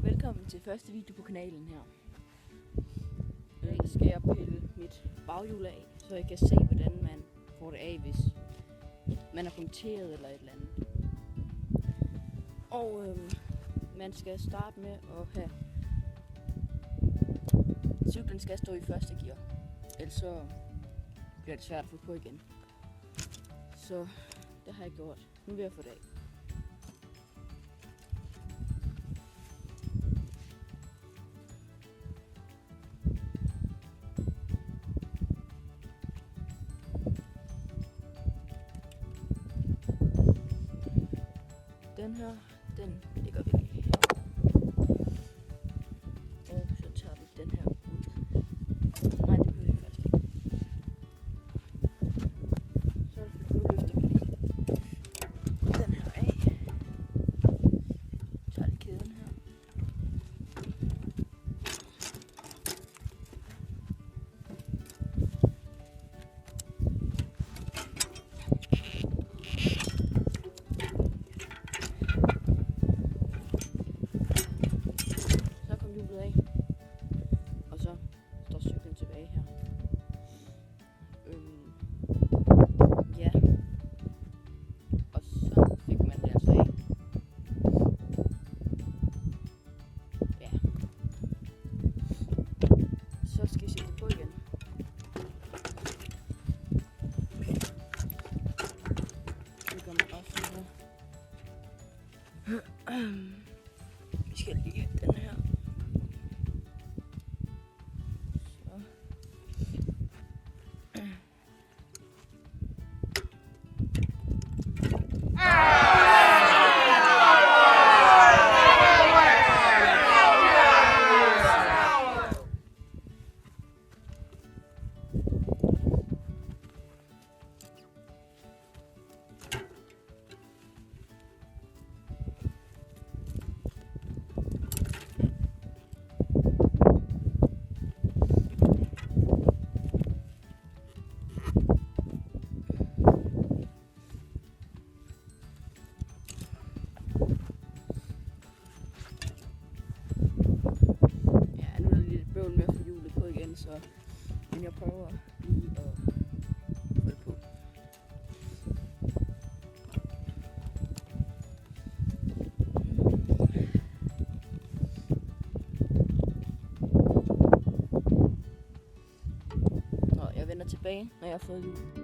og velkommen til første video på kanalen her. I dag skal jeg pille mit baghjul af, så jeg kan se, hvordan man får det af, hvis man er punkteret eller et eller andet. Og man skal starte med at have cyklen skal stå i første gear, ellers så bliver det svært at få på igen. Så det har jeg gjort. Nu vil jeg få det af. Den her, den ligger vi lige her. Og så tager vi den her ud. Nej, det behøver vi faktisk ikke. Så nu løfter vi lige den her af. Tager lige kæden her. Af. Og så står cyklen tilbage her. Ja. Og så fik man det altså af. Ja. Så skal vi sætte det på igen. Det gør man også her. Vi skal lige have den her. Så, men jeg prøver lige at få det på. Nå, jeg vender tilbage, når jeg har fået hjul.